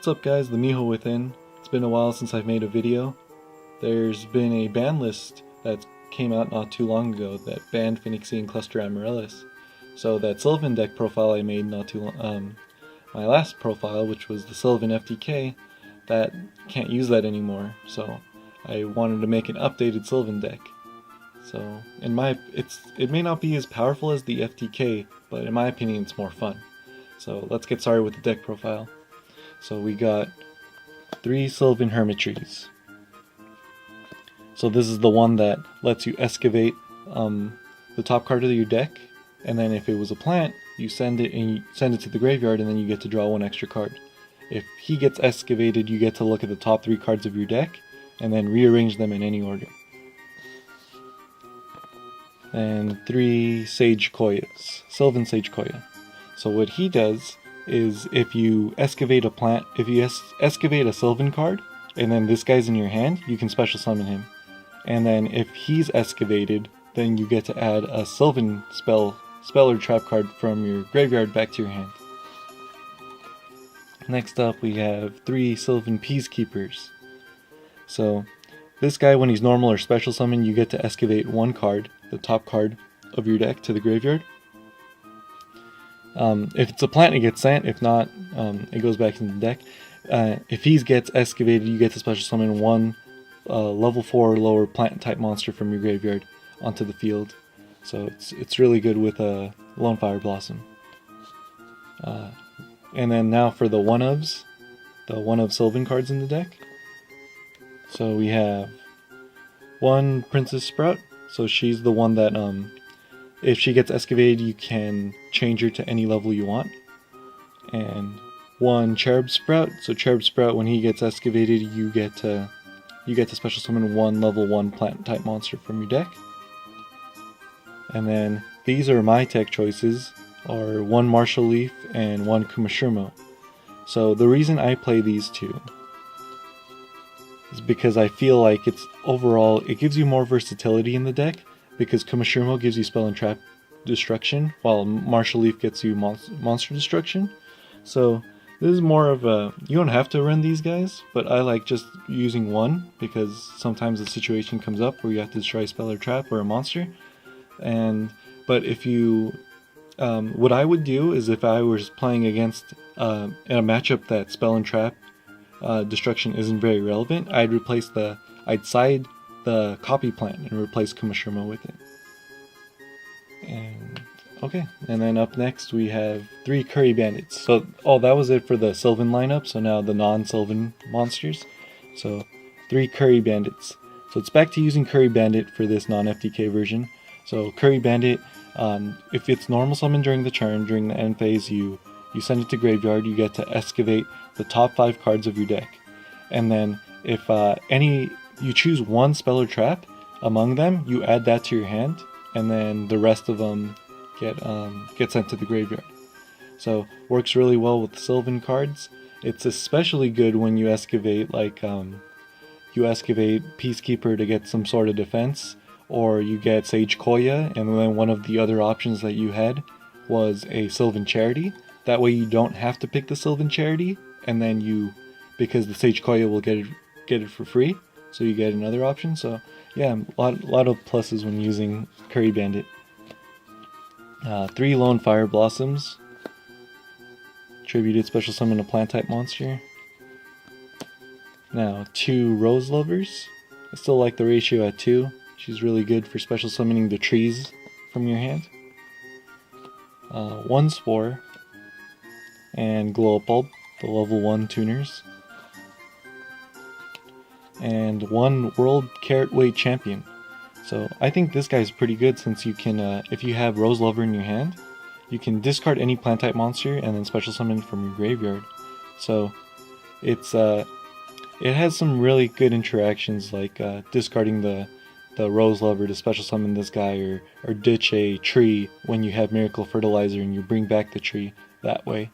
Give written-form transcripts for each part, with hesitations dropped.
What's up guys, the Miho Within. It's been a while since I've made a video. There's been a ban list that came out not too long ago that banned Phoenician Cluster Amaryllis. So that Sylvan deck profile I made not too long, my last profile, which was the Sylvan FTK, that can't use that anymore. So I wanted to make an updated Sylvan deck. So it may not be as powerful as the FTK, but in my opinion it's more fun. So let's get started with the deck profile. So we got 3 Sylvan Hermitaries. So this is the one that lets you excavate the top card of your deck, and then if it was a plant, you send it to the graveyard, and then you get to draw 1 extra card. If he gets excavated, you get to look at the top 3 cards of your deck, and then rearrange them in any order. And 3 Sage Koyas, Sylvan Sage Koya. So what he does is if you excavate a plant, if you excavate a Sylvan card, and then this guy's in your hand, you can special summon him. And then if he's excavated, then you get to add a Sylvan spell or trap card from your graveyard back to your hand. Next up we have 3 Sylvan Peacekeepers. So this guy, when he's normal or special summon, you get to excavate 1 card, the top card of your deck, to the graveyard. If it's a plant, it gets sent. If not, it goes back into the deck. If he gets excavated, you get to special summon 1 level 4 or lower plant type monster from your graveyard onto the field. So it's really good with a Lone Fire Blossom. And then now for the one-ofs, the one-of Sylvan cards in the deck. So we have 1 Princess Sprout. So she's the one that if she gets excavated, you can change her to any level you want. And 1 Cherub Sprout. So Cherub Sprout, when he gets excavated, you get to special summon 1 level 1 plant type monster from your deck. And then these are my tech choices, are 1 Marshall Leaf and 1 Kumashimo. So the reason I play these 2 is because I feel like it gives you more versatility in the deck, because Kumashimo gives you spell and trap destruction, while Marshall Leaf gets you monster destruction. So this is more of a, you don't have to run these guys, but I like just using 1, because sometimes a situation comes up where you have to destroy a spell or trap or a monster. But if you, what I would do is, if I was playing against in a matchup that spell and trap destruction isn't very relevant, I'd side the copy plant and replace Kumashimo with it. And then up next we have 3 Curry Bandits. So that was it for the Sylvan lineup. So now the non-Sylvan monsters. So 3 Curry Bandits. So it's back to using Curry Bandit for this non-FTK version. So Curry Bandit, if it's normal summon during the turn, during the end phase, you send it to graveyard. You get to excavate the top 5 cards of your deck, and then if you choose 1 spell or trap among them, you add that to your hand, and then the rest of them get sent to the graveyard. So works really well with Sylvan cards. It's especially good when you excavate Peacekeeper to get some sort of defense, or you get Sage Koya, and then one of the other options that you had was a Sylvan Charity. That way you don't have to pick the Sylvan Charity, and then because the Sage Koya will get it for free, so you get another option. So yeah, a lot of pluses when using Curry Bandit. 3 Lone Fire Blossoms. Tributed special summon a plant type monster. Now 2 Rose Lovers. I still like the ratio at 2. She's really good for special summoning the trees from your hand. 1 Spore. And Glow Up Bulb, the level 1 tuners. And 1 World Carrot Weight Champion. So I think this guy's pretty good, since you can, if you have Rose Lover in your hand, you can discard any plant type monster and then special summon it from your graveyard. So it has some really good interactions, like discarding the Rose Lover to special summon this guy, or ditch a tree when you have Miracle Fertilizer and you bring back the tree that way.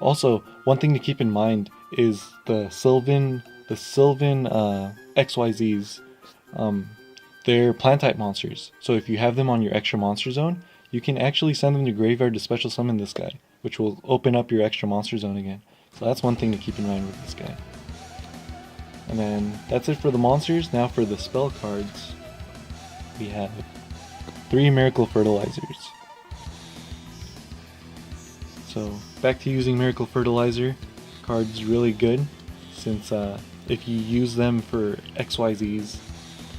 Also, one thing to keep in mind is the Sylvan XYZs. They're plant type monsters, so if you have them on your extra monster zone, you can actually send them to graveyard to special summon this guy, which will open up your extra monster zone again. So that's one thing to keep in mind with this guy. And then that's it for the monsters. Now for the spell cards, we have 3 Miracle Fertilizers. So back to using Miracle Fertilizer cards, really good, since if you use them for XYZs,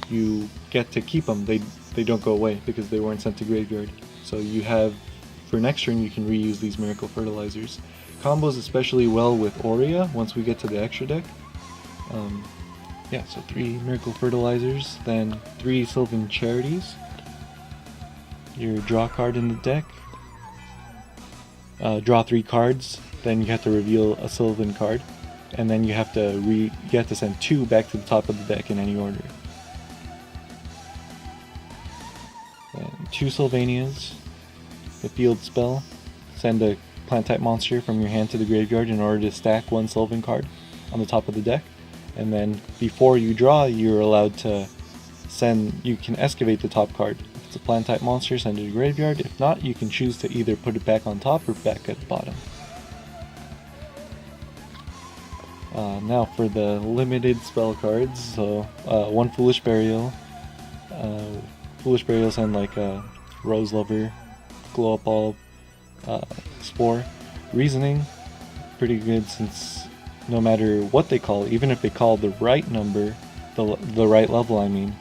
you get to keep them. They don't go away because they weren't sent to graveyard. So you have, for next turn, you can reuse these Miracle Fertilizers. Combos especially well with Aurea once we get to the extra deck. Yeah, so 3 Miracle Fertilizers, then 3 Sylvan Charities, your draw card in the deck, draw 3 cards, then you have to reveal a Sylvan card, and then you have to send 2 back to the top of the deck in any order. And 2 Sylvanias, the field spell, send a plant type monster from your hand to the graveyard in order to stack 1 Sylvan card on the top of the deck. And then before you draw, you're allowed to you can excavate the top card. If it's a plant type monster, send it to the graveyard. If not, you can choose to either put it back on top or back at the bottom. Now for the limited spell cards, so 1 Foolish Burial. Foolish Burial send like a Rose Lover, Glow Up Bulb, Spore. Reasoning, pretty good since no matter what they call, even if they call the right number, the right level I mean,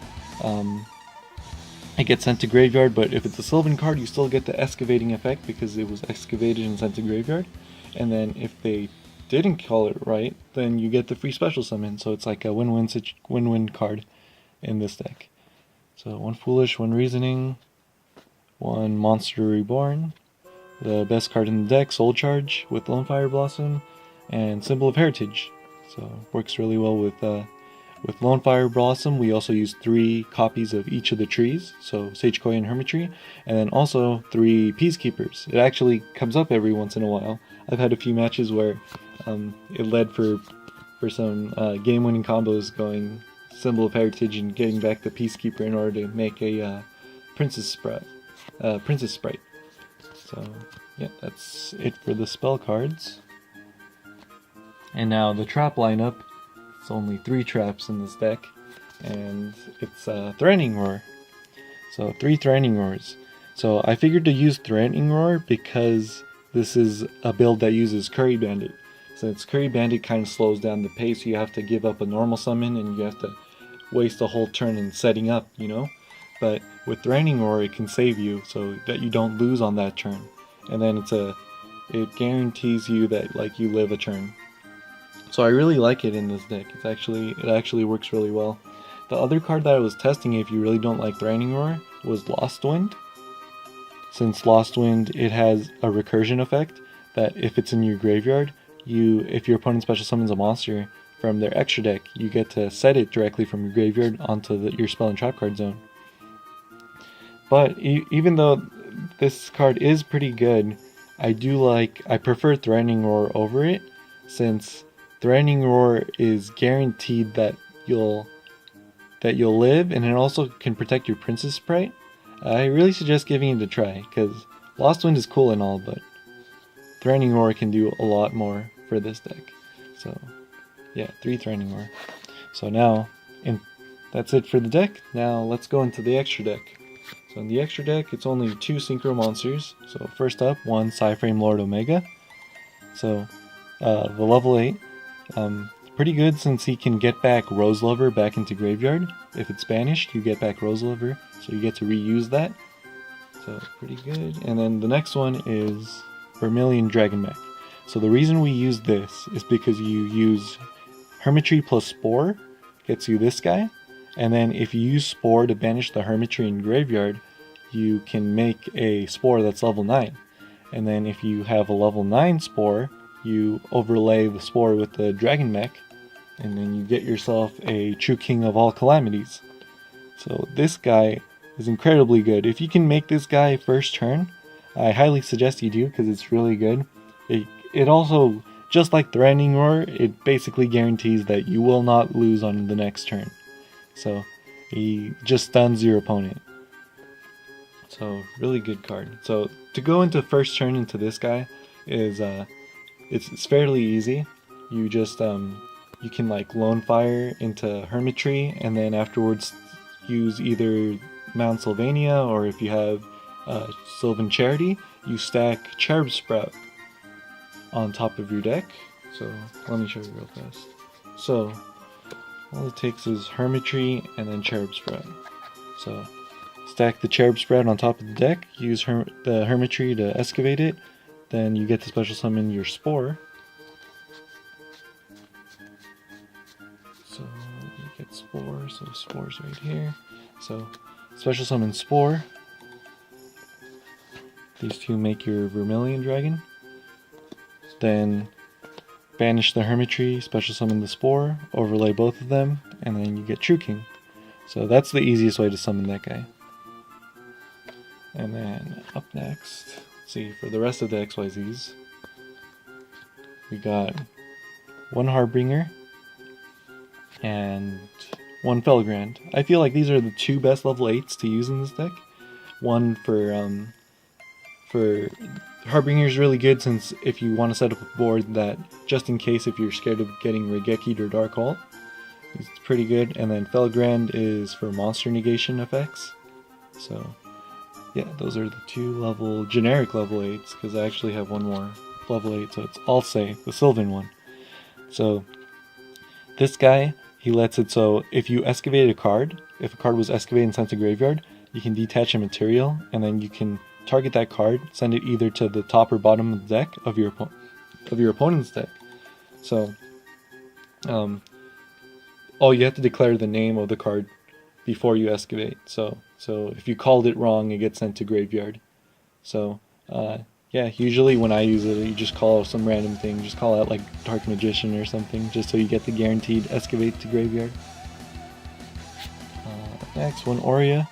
it gets sent to graveyard, but if it's a Sylvan card you still get the excavating effect because it was excavated and sent to graveyard. And then if they didn't call it right, then you get the free special summon, so it's like a win-win card in this deck. So 1 Foolish, 1 Reasoning, 1 Monster Reborn, the best card in the deck, Soul Charge with Lone Fire Blossom, and Symbol of Heritage. So works really well with Lone Fire Blossom. We also use 3 copies of each of the trees, so Sage Koi and Hermit Tree, and then also 3 Peacekeepers. It actually comes up every once in a while. I've had a few matches where it led for some game-winning combos going Symbol of Heritage and getting back the Peacekeeper in order to make a Princess Sprite. So yeah, that's it for the spell cards. And now the trap lineup. It's only 3 traps in this deck, and it's Threatening Roar. So 3 Threatening Roars. So I figured to use Threatening Roar because this is a build that uses Curry Bandit. Since Curry Bandit kind of slows down the pace, you have to give up a normal summon and you have to waste a whole turn in setting up, you know? But with Threatening Roar it can save you so that you don't lose on that turn. And then it guarantees you that like you live a turn. So I really like it in this deck. It actually works really well. The other card that I was testing if you really don't like Threatening Roar was Lost Wind. Since Lost Wind, it has a recursion effect that if it's in your graveyard, if your opponent special summons a monster from their extra deck, you get to set it directly from your graveyard onto your spell and trap card zone. But even though this card is pretty good, I prefer Threatening Roar over it, since Threatening Roar is guaranteed that you'll live, and it also can protect your Princess Sprite. I really suggest giving it a try, because Lost Wind is cool and all, but Threatening Roar can do a lot more for this deck. So yeah, 3 Threatening Roar. So now, that's it for the deck. Now let's go into the extra deck. So in the extra deck, it's only 2 Synchro monsters. So first up, 1 Psyframe Lord Omega. So the level 8. Pretty good since he can get back Rose Lover back into graveyard. If it's banished, you get back Rose Lover, so you get to reuse that. So pretty good. And then the next one is Vermilion Dragon Mech. So the reason we use this is because you use Hermitry plus Spore, gets you this guy. And then if you use Spore to banish the Hermitry in graveyard, you can make a Spore that's level 9. And then if you have a level 9 Spore, you overlay the Spore with the Dragon Mech, and then you get yourself a true king of all calamities. So this guy is incredibly good. If you can make this guy first turn, I highly suggest you do, because it's really good. It also, just like Threatening Roar, it basically guarantees that you will not lose on the next turn. So he just stuns your opponent. So really good card. So to go into first turn into this guy is it's fairly easy. You just you can like lone fire into Hermitry, and then afterwards use either Mount Sylvania, or if you have Sylvan Charity, you stack Cherub Sprout on top of your deck. So let me show you real fast. So all it takes is Hermitry and then Cherub Sprout. So stack the Cherub Sprout on top of the deck, use the Hermitry to excavate it, then you get to special summon your Spore. So you get Spore, so Spore's right here. So special summon Spore. These two make your Vermilion Dragon. Then banish the Hermitry, special summon the Spore, overlay both of them, and then you get True King. So that's the easiest way to summon that guy. And then up next, let's see, for the rest of the XYZs, we got one Harbinger and one Felgrand. I feel like these are the two best level 8s to use in this deck. One for Harbinger is really good, since if you want to set up a board that, just in case if you're scared of getting Regeki'd or Dark Halt, it's pretty good. And then Felgrand is for monster negation effects. So yeah, those are the two generic level 8s, because I actually have one more level 8, so it's Alsay, the Sylvan one. So this guy, he lets it so if you excavate a card, if a card was excavated and sent to graveyard, you can detach a material, and then you can target that card, send it either to the top or bottom of the deck of your opponent's deck. So all you have to declare the name of the card before you excavate. So if you called it wrong, it gets sent to graveyard. So yeah, usually when I use it, you just call some random thing, just call out like Dark Magician or something, just so you get the guaranteed excavate to graveyard. Next one, Aurea.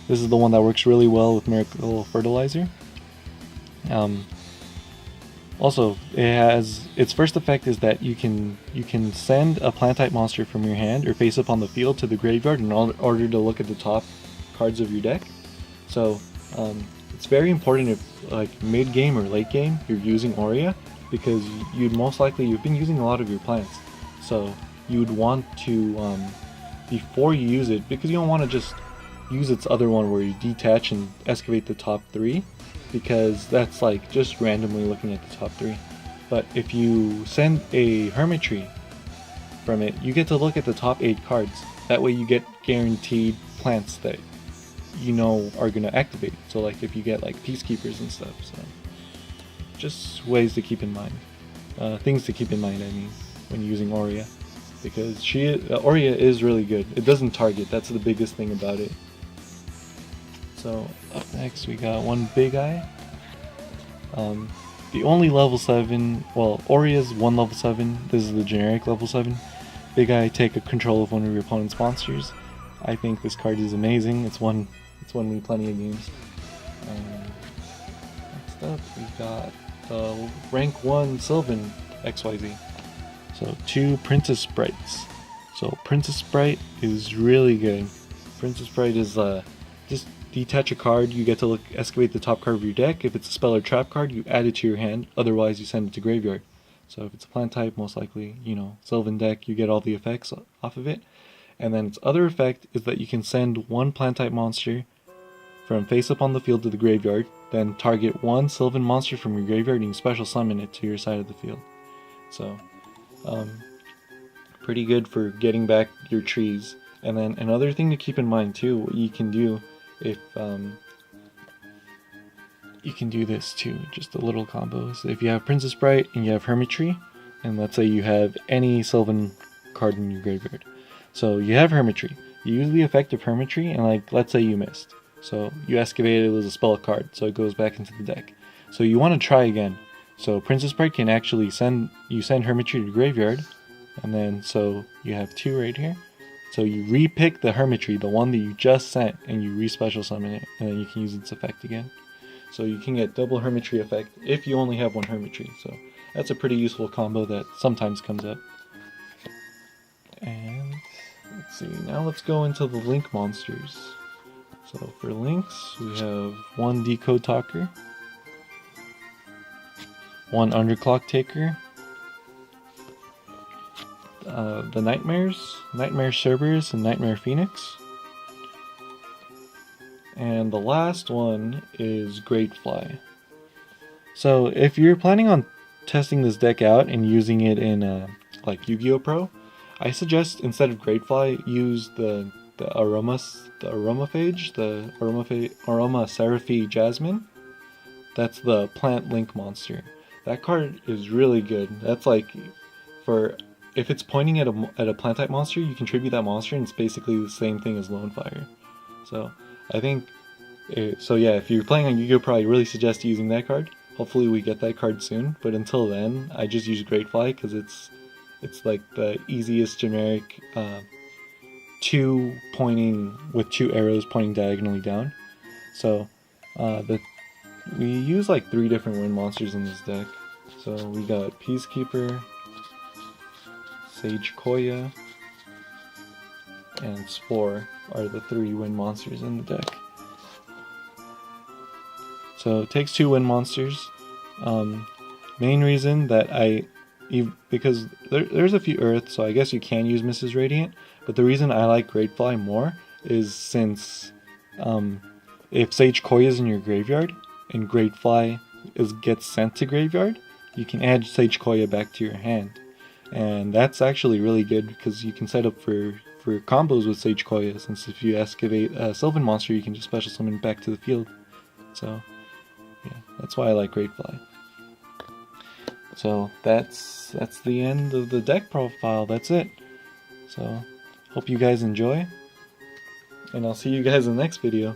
This is the one that works really well with Miracle Fertilizer. Also, it has its first effect is that you can send a plant type monster from your hand or face up on the field to the graveyard in order to look at the top cards of your deck. So it's very important if like mid game or late game you're using Aurea, because you've been using a lot of your plants. So you'd want to before you use it, because you don't want to just use its other one where you detach and excavate the top 3, because that's like just randomly looking at the top 3. But if you send a Hermitry from it, you get to look at the top 8 cards. That way you get guaranteed plants that you know are going to activate. So like if you get like Peacekeepers and stuff. So just ways to keep in mind. Things to keep in mind, I mean, when using Aurea. Because Aurea is really good. It doesn't target, that's the biggest thing about it. So up next we got one Big Eye. The only level 7, well, Aurea's one level 7, this is the generic level 7. Big Eye, take a control of one of your opponent's monsters. I think this card is amazing. It's won me plenty of games. Next up we got the rank 1 Sylvan XYZ. So 2 Princess Sprites. So Princess Sprite is really good. Princess Sprite is just detach a card, you get to excavate the top card of your deck. If it's a spell or trap card, you add it to your hand, otherwise you send it to graveyard. So if it's a plant type, most likely, Sylvan deck, you get all the effects off of it. And then its other effect is that you can send one plant type monster from face up on the field to the graveyard, then target one Sylvan monster from your graveyard and you special summon it to your side of the field. So pretty good for getting back your trees. And then another thing to keep in mind too, what you can do if you can do this too, just a little combo. So if you have Princess Sprite and you have Hermitry, and let's say you have any Sylvan card in your graveyard. So you have Hermitry, you use the effect of Hermitry, and like let's say you missed. So you excavated, it was a spell card, so it goes back into the deck. So you want to try again. So Princess Sprite can actually send Hermitry to the graveyard, and then so you have 2 right here. So you re-pick the Hermitry, the one that you just sent, and you re-special summon it, and then you can use its effect again. So you can get double Hermitry effect if you only have one Hermitry. So that's a pretty useful combo that sometimes comes up. And let's see, now let's go into the Link monsters. So for Links, we have one Decode Talker, one Underclock Taker, the Nightmares, Nightmare Cerberus, and Nightmare Phoenix. And the last one is Great Fly. So if you're planning on testing this deck out and using it in like Yu-Gi-Oh! Pro, I suggest instead of Great Fly, use the Aromaphage, Aroma Seraphy Jasmine. That's the plant link monster. That card is really good. That's like, for if it's pointing at a plant type monster, you can tribute that monster, and it's basically the same thing as Lone Fire. So I think, so yeah, if you're playing on Yu-Gi-Oh! Pro, I really suggest using that card. Hopefully we get that card soon, but until then, I just use Great Fly because it's like the easiest generic 2 pointing with 2 arrows pointing diagonally down. So we use like 3 different wind monsters in this deck. So we got Peacekeeper, Sage Koya, and Spore are the 3 wind monsters in the deck. So it takes 2 wind monsters. Main reason that because there's a few Earth, so I guess you can use Mrs. Radiant, but the reason I like Great Fly more is since if Sage Koya is in your graveyard and Great Fly gets sent to graveyard, you can add Sage Koya back to your hand. And that's actually really good because you can set up for combos with Sage Koya, since if you excavate a Sylvan monster, you can just special summon back to the field. So yeah, that's why I like Great Fly. So that's the end of the deck profile. That's it. So hope you guys enjoy, and I'll see you guys in the next video.